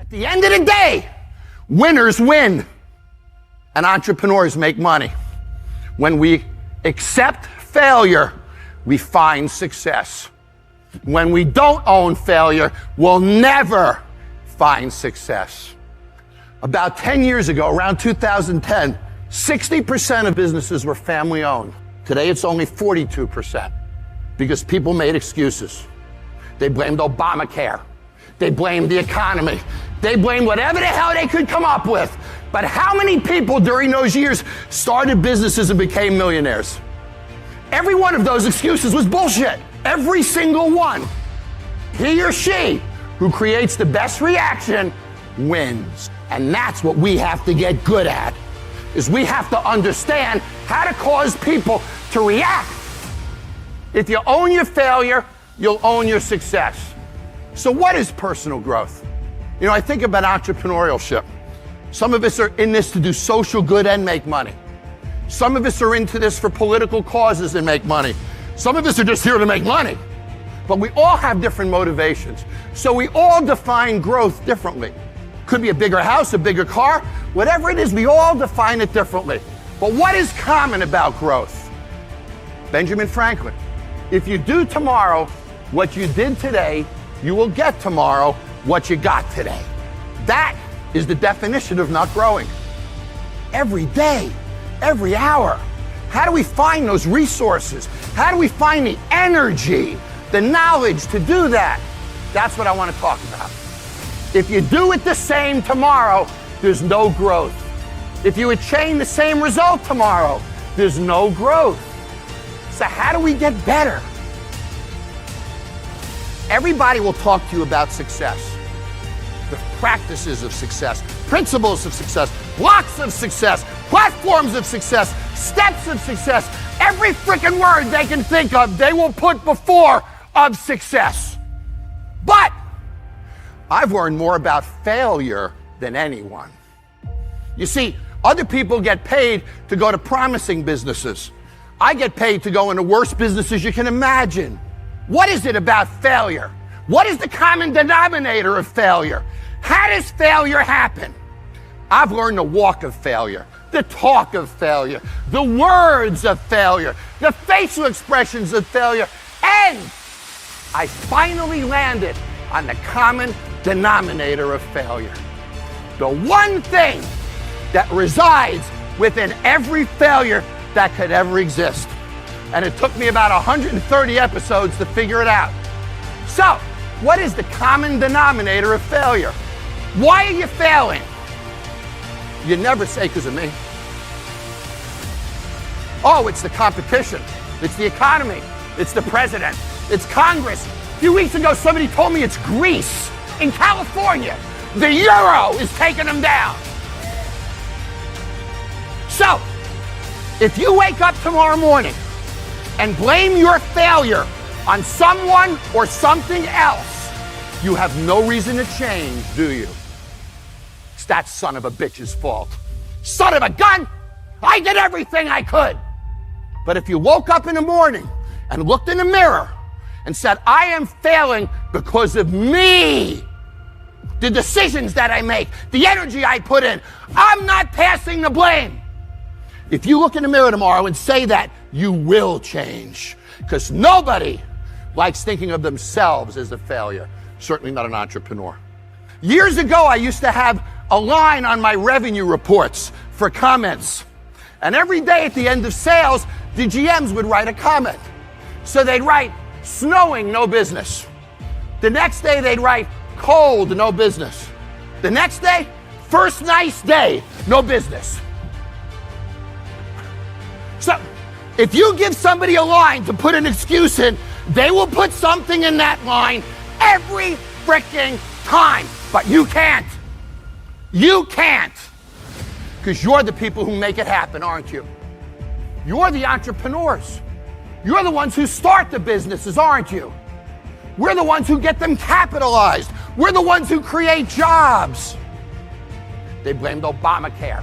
At the end of the day, winners win and entrepreneurs make money. When we accept failure, we find success. When we don't own failure, we'll never find success. About 10 years ago, around 2010, 60% of businesses were family owned. Today it's only 42% because people made excuses. They blamed Obamacare. They blamed the economy. They blamed whatever the hell they could come up with. But how many people during those years started businesses and became millionaires? Every one of those excuses was bullshit. Every single one. He or she who creates the best reaction wins. And that's what we have to get good at, is we have to understand how to cause people to react. If you own your failure, you'll own your success. So what is personal growth? You know, I think about entrepreneurship. Some of us are in this to do social good and make money. Some of us are into this for political causes and make money. Some of us are just here to make money. But we all have different motivations. So we all define growth differently. Could be a bigger house, a bigger car, whatever it is, we all define it differently. But what is common about growth? Benjamin Franklin, if you do tomorrow what you did today, you will get tomorrow what you got today. That is the definition of not growing. Every day, every hour. How do we find those resources? How do we find the energy, the knowledge to do that? That's what I want to talk about. If you do it the same tomorrow, there's no growth. If you attain the same result tomorrow, there's no growth. So how do we get better? Everybody will talk to you about success. The practices of success, principles of success, blocks of success, platforms of success, steps of success. Every freaking word they can think of, they will put before of success. But I've learned more about failure than anyone. You see, other people get paid to go to promising businesses. I get paid to go into worst businesses you can imagine. What is it about failure? What is the common denominator of failure? How does failure happen? I've learned the walk of failure, the talk of failure, the words of failure, the facial expressions of failure, and I finally landed on the common denominator of failure. The one thing that resides within every failure that could ever exist. And it took me about 130 episodes to figure it out. So, what is the common denominator of failure? Why are you failing? You never say because of me. Oh, it's the competition. It's the economy. It's the president. It's Congress. A few weeks ago, somebody told me it's Greece in California. The euro is taking them down. So, if you wake up tomorrow morning and blame your failure on someone or something else, you have no reason to change, do you? It's that son of a bitch's fault. Son of a gun! I did everything I could. But if you woke up in the morning and looked in the mirror and said, I am failing because of me, the decisions that I make, the energy I put in, I'm not passing the blame. If you look in the mirror tomorrow and say that, you will change. Because nobody likes thinking of themselves as a failure. Certainly not an entrepreneur. Years ago, I used to have a line on my revenue reports for comments. And every day at the end of sales, the GMs would write a comment. So they'd write, snowing, no business. The next day, they'd write, cold, no business. The next day, first nice day, no business. So, if you give somebody a line to put an excuse in, they will put something in that line every freaking time. But you can't. You can't. Because you're the people who make it happen, aren't you? You're the entrepreneurs. You're the ones who start the businesses, aren't you? We're the ones who get them capitalized. We're the ones who create jobs. They blamed Obamacare.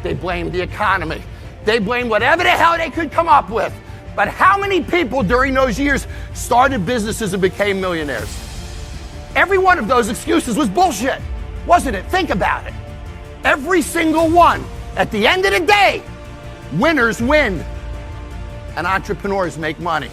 They blamed the economy. They blamed whatever the hell they could come up with. But how many people during those years started businesses and became millionaires? Every one of those excuses was bullshit. wasn't it? Think about it. Every single one. At the end of the day, winners win and entrepreneurs make money.